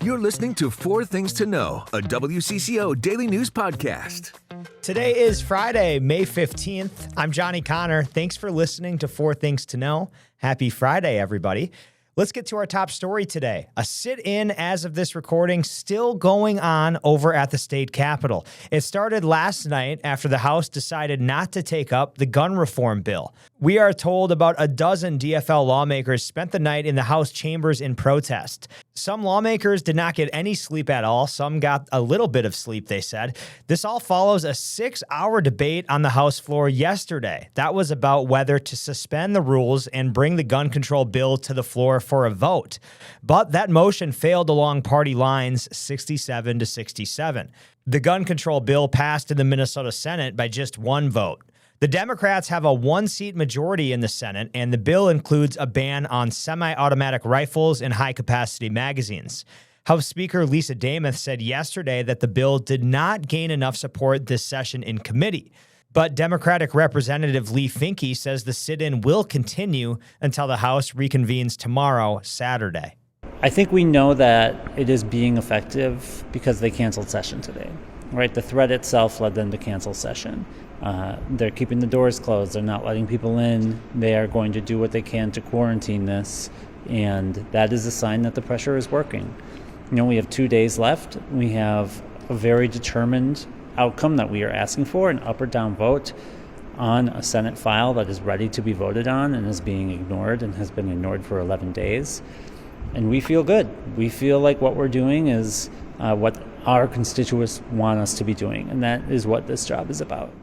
You're listening to Four Things to Know, a WCCO daily news podcast. Today is Friday, May 15th. I'm Johnny Connor. Thanks for listening to Four Things to Know. Happy Friday, everybody. Let's get to our top story today. A sit-in as of this recording still going on over at the state capitol. It started last night after the House decided not to take up the gun reform bill. We are told about a dozen DFL lawmakers spent the night in the House chambers in protest. Some lawmakers did not get any sleep at all. Some got a little bit of sleep, they said. This all follows a 6-hour debate on the House floor yesterday. That was about whether to suspend the rules and bring the gun control bill to the floor for a vote. But that motion failed along party lines 67 to 67. The gun control bill passed in the Minnesota Senate by just one vote. The Democrats have a one-seat majority in the Senate, and the bill includes a ban on semi-automatic rifles and high-capacity magazines. House Speaker Lisa Demuth said yesterday that the bill did not gain enough support this session in committee. But Democratic Representative Lee Finke says the sit-in will continue until the House reconvenes tomorrow, Saturday. I think we know that it is being effective because they canceled session today, right? The threat itself led them to cancel session. They're keeping the doors closed. They're not letting people in. They are going to do what they can to quarantine this, and that is a sign that the pressure is working. You know, we have 2 days left. We have a very determined outcome that we are asking for, an up or down vote on a Senate file that is ready to be voted on and is being ignored and has been ignored for 11 days. And we feel good. We feel like what we're doing is what our constituents want us to be doing, and that is what this job is about.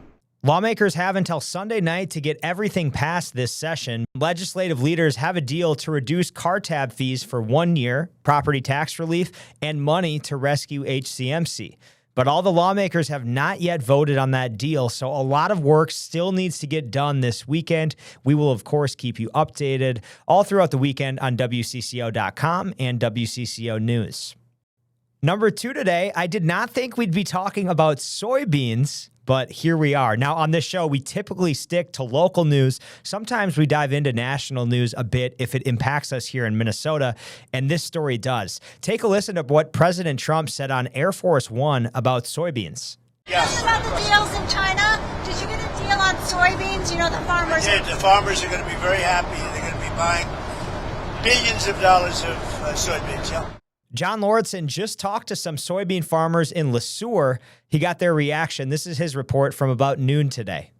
Lawmakers have until Sunday night to get everything passed this session. Legislative leaders have a deal to reduce car tab fees for 1 year, property tax relief, and money to rescue HCMC. But all the lawmakers have not yet voted on that deal, so a lot of work still needs to get done this weekend. We will, of course, keep you updated all throughout the weekend on WCCO.com and WCCO News. Number 2 today, I did not think we'd be talking about soybeans, but here we are. Now, on this show, we typically stick to local news. Sometimes we dive into national news a bit if it impacts us here in Minnesota, and this story does. Take a listen to what President Trump said on Air Force One about soybeans. Yes. About the deals in China, did you get a deal on soybeans? You know, the farmers... I did. The farmers are going to be very happy. They're going to be buying billions of dollars of soybeans, yeah. John Lauritsen just talked to some soybean farmers in LeSueur. He got their reaction. This is his report from about noon today.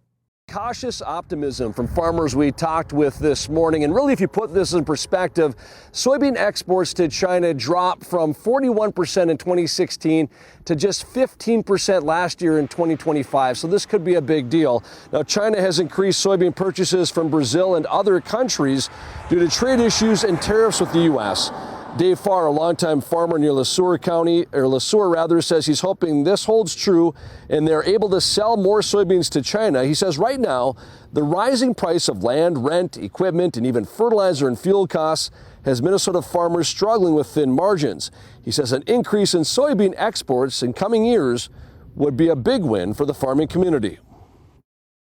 Cautious optimism from farmers we talked with this morning. And really, if you put this in perspective, soybean exports to China dropped from 41% in 2016 to just 15% last year in 2025. So this could be a big deal. Now, China has increased soybean purchases from Brazil and other countries due to trade issues and tariffs with the U.S. Dave Farr, a longtime farmer near LeSueur, says he's hoping this holds true and they're able to sell more soybeans to China. He says right now, the rising price of land, rent, equipment, and even fertilizer and fuel costs has Minnesota farmers struggling with thin margins. He says an increase in soybean exports in coming years would be a big win for the farming community.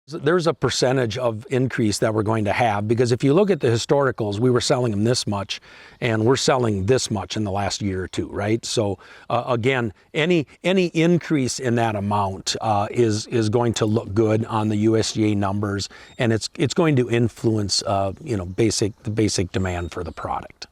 There's a percentage of increase that we're going to have, because if you look at the historicals, we were selling them this much and we're selling this much in the last year or two, right? So again, any increase in that amount is going to look good on the USDA numbers, and it's going to influence the basic demand for the product.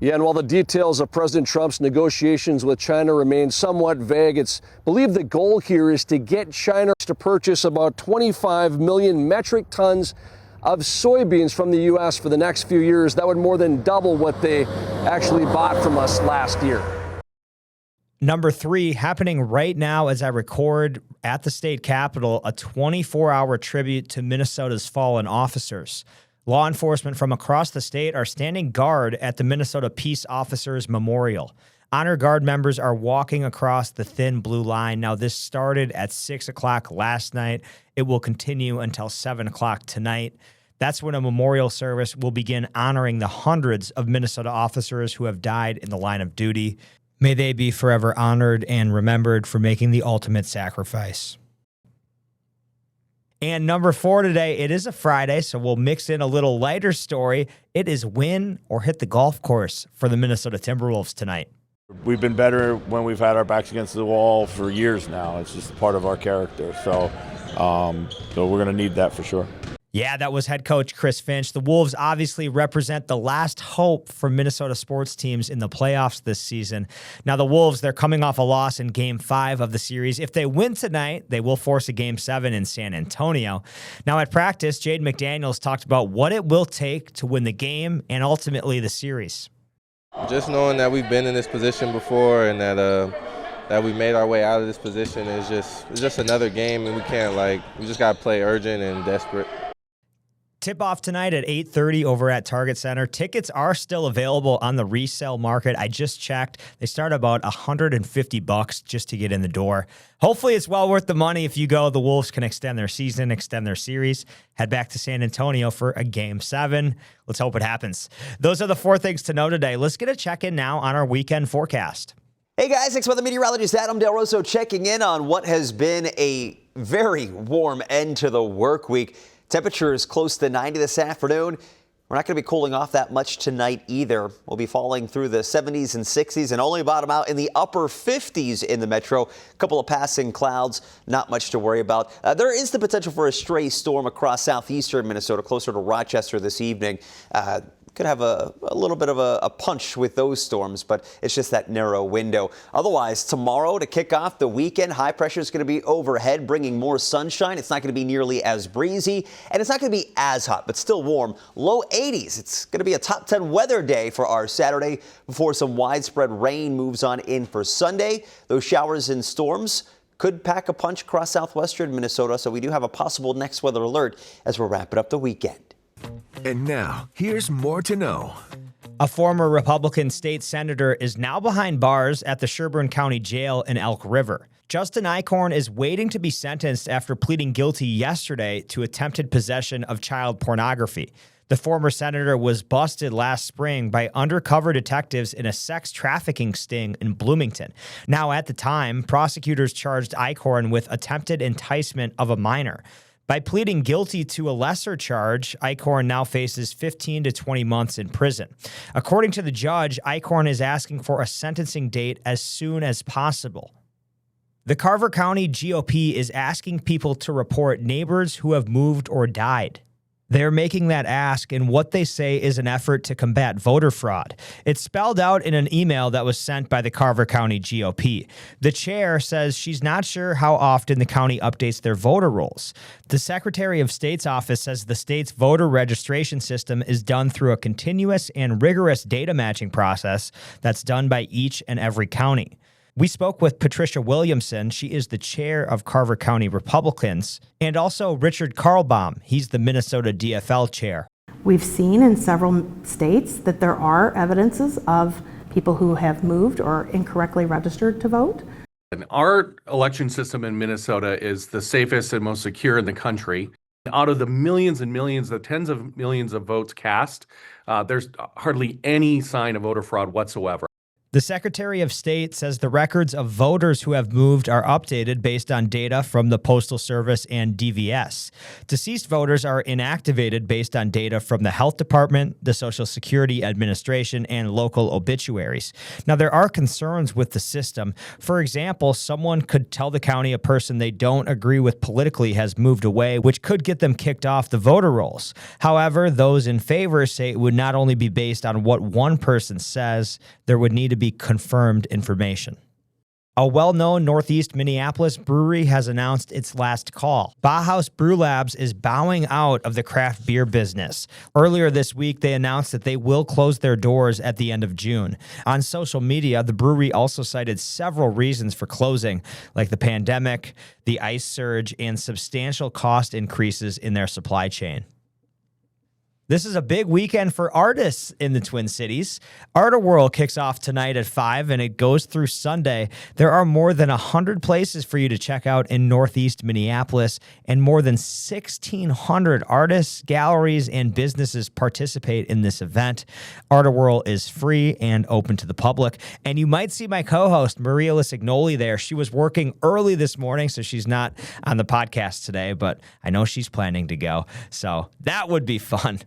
Yeah, and while the details of President Trump's negotiations with China remain somewhat vague, it's believed the goal here is to get China to purchase about 25 million metric tons of soybeans from the U.S. for the next few years. That would more than double what they actually bought from us last year. Number 3, happening right now as I record at the state capitol, a 24-hour tribute to Minnesota's fallen officers. Law enforcement from across the state are standing guard at the Minnesota Peace Officers Memorial. Honor Guard members are walking across the thin blue line. Now, this started at 6 o'clock last night. It will continue until 7 o'clock tonight. That's when a memorial service will begin honoring the hundreds of Minnesota officers who have died in the line of duty. May they be forever honored and remembered for making the ultimate sacrifice. And number 4 today, it is a Friday, so we'll mix in a little lighter story. It is win or hit the golf course for the Minnesota Timberwolves tonight. We've been better when we've had our backs against the wall for years now. It's just part of our character. So we're going to need that for sure. Yeah, that was head coach Chris Finch. The Wolves obviously represent the last hope for Minnesota sports teams in the playoffs this season. Now, the Wolves, they're coming off a loss in Game 5 of the series. If they win tonight, they will force a Game 7 in San Antonio. Now, at practice, Jaden McDaniels talked about what it will take to win the game and ultimately the series. Just knowing that we've been in this position before and that we made our way out of this position is just another game, and we just got to play urgent and desperate. Tip-off tonight at 8:30 over at Target Center. Tickets are still available on the resale market. I just checked. They start about $150 just to get in the door. Hopefully it's well worth the money. If you go, the Wolves can extend their season, extend their series, head back to San Antonio for a Game 7. Let's hope it happens. Those are the 4 things to know today. Let's get a check-in now on our weekend forecast. Hey guys, thanks for the meteorologist Adam Del Rosso checking in on what has been a very warm end to the work week. Temperatures close to 90 this afternoon. We're not going to be cooling off that much tonight either. We'll be falling through the 70s and 60s and only bottom out in the upper 50s in the metro. A couple of passing clouds, not much to worry about. There is the potential for a stray storm across southeastern Minnesota, closer to Rochester this evening. Could have a little bit of a punch with those storms, but it's just that narrow window. Otherwise, tomorrow to kick off the weekend, high pressure is going to be overhead, bringing more sunshine. It's not going to be nearly as breezy, and it's not going to be as hot, but still warm. Low 80s. It's going to be a top 10 weather day for our Saturday before some widespread rain moves on in for Sunday. Those showers and storms could pack a punch across southwestern Minnesota, so we do have a possible next weather alert as we're wrapping up the weekend. And now, here's more to know. A former Republican state senator is now behind bars at the Sherburne County Jail in Elk River. Justin Eichhorn is waiting to be sentenced after pleading guilty yesterday to attempted possession of child pornography. The former senator was busted last spring by undercover detectives in a sex trafficking sting in Bloomington. Now, at the time, prosecutors charged Eichhorn with attempted enticement of a minor. By pleading guilty to a lesser charge, Eichhorn now faces 15 to 20 months in prison. According to the judge, Eichhorn is asking for a sentencing date as soon as possible. The Carver County GOP is asking people to report neighbors who have moved or died. They're making that ask in what they say is an effort to combat voter fraud. It's spelled out in an email that was sent by the Carver County GOP. The chair says she's not sure how often the county updates their voter rolls. The Secretary of State's office says the state's voter registration system is done through a continuous and rigorous data matching process that's done by each and every county. We spoke with Patricia Williamson. She is the chair of Carver County Republicans, and also Richard Karlbaum. He's the Minnesota DFL chair. We've seen in several states that there are evidences of people who have moved or incorrectly registered to vote. Our election system in Minnesota is the safest and most secure in the country. Out of the millions and millions, the tens of millions of votes cast, there's hardly any sign of voter fraud whatsoever. The Secretary of State says the records of voters who have moved are updated based on data from the Postal Service and DVS. Deceased voters are inactivated based on data from the Health Department, the Social Security Administration, and local obituaries. Now, there are concerns with the system. For example, someone could tell the county a person they don't agree with politically has moved away, which could get them kicked off the voter rolls. However, those in favor say it would not only be based on what one person says, there would need to be confirmed information. A well-known Northeast Minneapolis brewery has announced its last call. Bauhaus Brew Labs is bowing out of the craft beer business. Earlier this week, they announced that they will close their doors at the end of June. On social media, the brewery also cited several reasons for closing, like the pandemic, the ice surge, and substantial cost increases in their supply chain. This is a big weekend for artists in the Twin Cities. Art-A-Whirl kicks off tonight at 5 and it goes through Sunday. There are more than 100 places for you to check out in Northeast Minneapolis, and more than 1,600 artists, galleries, and businesses participate in this event. Art-A-Whirl is free and open to the public. And you might see my co-host, Maria Lisignoli, there. She was working early this morning, so she's not on the podcast today, but I know she's planning to go. So that would be fun.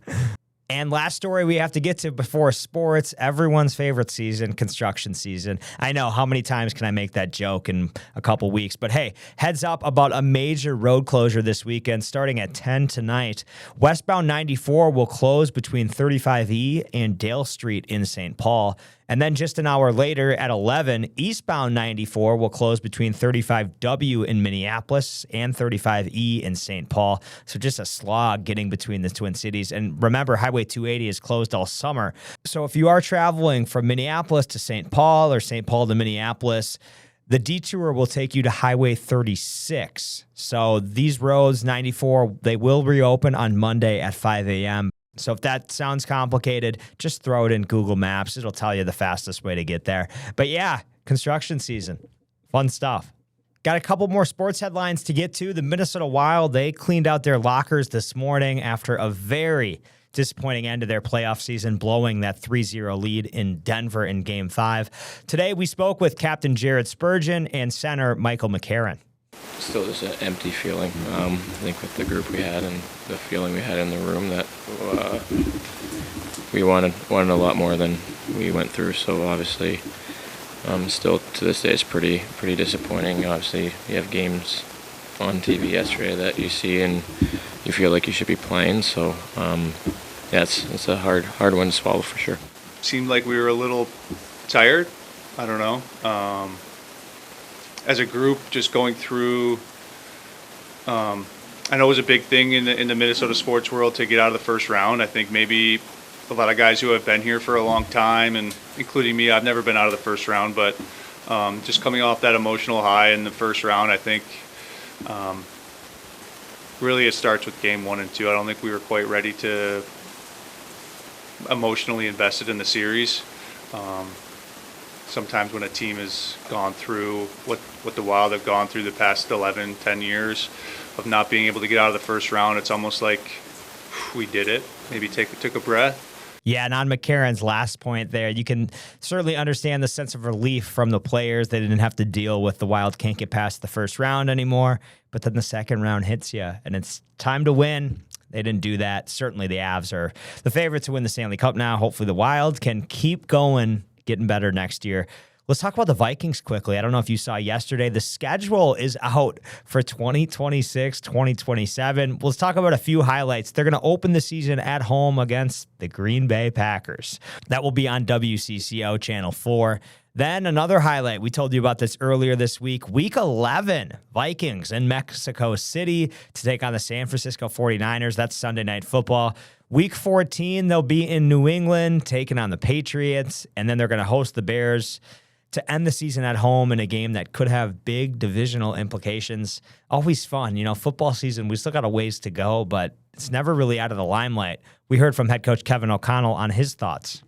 And last story we have to get to before sports, everyone's favorite season, construction season. I know, how many times can I make that joke in a couple weeks? But hey, heads up about a major road closure this weekend starting at 10 tonight. Westbound 94 will close between 35E and Dale Street in St. Paul. And then just an hour later at 11, eastbound 94 will close between 35W in Minneapolis and 35E in St. Paul. So just a slog getting between the Twin Cities. And remember, Highway 280 is closed all summer. So if you are traveling from Minneapolis to St. Paul or St. Paul to Minneapolis, the detour will take you to Highway 36. So these roads, 94, they will reopen on Monday at 5 a.m. So if that sounds complicated, just throw it in Google Maps. It'll tell you the fastest way to get there. But yeah, construction season. Fun stuff. Got a couple more sports headlines to get to. The Minnesota Wild, they cleaned out their lockers this morning after a very disappointing end to their playoff season, blowing that 3-0 lead in Denver in Game 5. Today, we spoke with Captain Jared Spurgeon and center Michael McCarron. Still just an empty feeling. I think with the group we had and the feeling we had in the room that we wanted a lot more than we went through. So obviously, still to this day, it's pretty disappointing. Obviously, you have games on TV yesterday that you see and you feel like you should be playing. So yeah, it's a hard one to swallow for sure. Seemed like we were a little tired. I don't know. As a group, just going through, I know it was a big thing in the Minnesota sports world to get out of the first round. I think maybe a lot of guys who have been here for a long time, and including me, I've never been out of the first round, but just coming off that emotional high in the first round, I think really it starts with game 1 and 2. I don't think we were quite ready to emotionally invested in the series. Sometimes when a team has gone through what the Wild have gone through the past 11, 10 years of not being able to get out of the first round, it's almost like we did it. Maybe took a breath. Yeah, and on McCarron's last point there, you can certainly understand the sense of relief from the players. They didn't have to deal with the Wild can't get past the first round anymore, but then the second round hits you, and it's time to win. They didn't do that. Certainly the Avs are the favorite to win the Stanley Cup now. Hopefully the Wild can keep going, getting better next year. Let's talk about the Vikings quickly. I don't know if you saw yesterday, the schedule is out for 2026, 2027. Let's talk about a few highlights. They're going to open the season at home against the Green Bay Packers. That will be on WCCO Channel 4. Then another highlight, we told you about this earlier this week, Week 11, Vikings in Mexico City to take on the San Francisco 49ers. That's Sunday Night Football. Week 14, they'll be in New England taking on the Patriots, and then they're going to host the Bears to end the season at home in a game that could have big divisional implications. Always fun. You know, football season, we still got a ways to go, but it's never really out of the limelight. We heard from head coach Kevin O'Connell on his thoughts.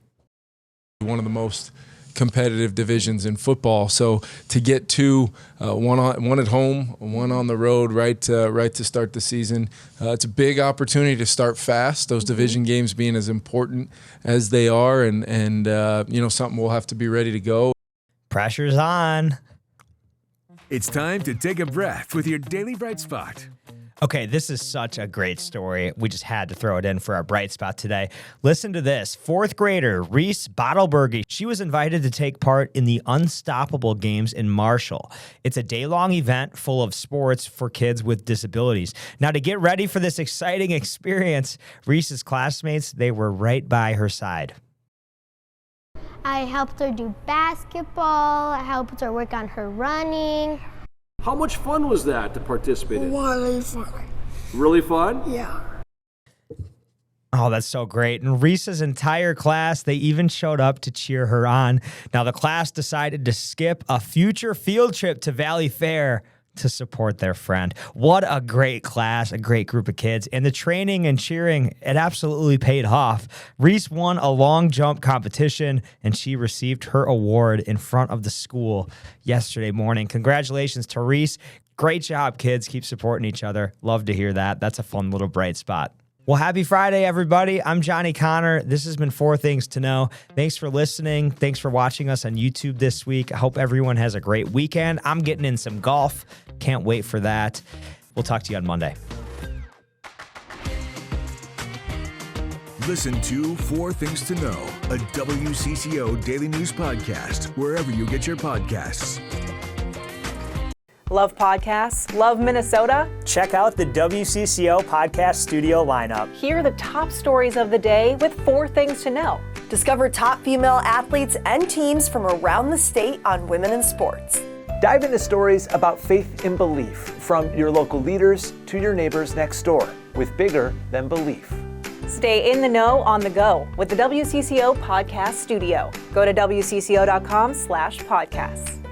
One of the most competitive divisions in football, so to get two, one at home, one on the road, right to start the season, it's a big opportunity to start fast. Those division games being as important as they are, and you know, something we'll have to be ready to go. Pressure's on. It's time to take a breath with your Daily Bright Spot. Okay, this is such a great story. We just had to throw it in for our bright spot today. Listen to this. 4th grader Reese Bottlebergy. She was invited to take part in the Unstoppable Games in Marshall. It's a day-long event full of sports for kids with disabilities. Now, to get ready for this exciting experience, Reese's classmates, they were right by her side. I helped her do basketball. I helped her work on her running. How much fun was that to participate in? Really fun. Really fun? Yeah. Oh, that's so great. And Reese's entire class, they even showed up to cheer her on. Now, the class decided to skip a future field trip to Valley Fair to support their friend. What a great class, a great group of kids. And the training and cheering, it absolutely paid off. Reese won a long jump competition, and she received her award in front of the school yesterday morning. Congratulations to Reese. Great job, kids. Keep supporting each other. Love to hear that. That's a fun little bright spot. Well, happy Friday, everybody. I'm Johnny Connor. This has been 4 Things to Know. Thanks for listening. Thanks for watching us on YouTube this week. I hope everyone has a great weekend. I'm getting in some golf. Can't wait for that. We'll talk to you on Monday. Listen to 4 Things to Know, a WCCO daily news podcast, wherever you get your podcasts. Love podcasts? Love Minnesota? Check out the WCCO podcast studio lineup. Hear the top stories of the day with 4 Things to Know. Discover top female athletes and teams from around the state on women in sports. Dive into stories about faith and belief, from your local leaders to your neighbors next door, with Bigger Than Belief. Stay in the know on the go with the WCCO podcast studio. Go to WCCO.com/podcasts.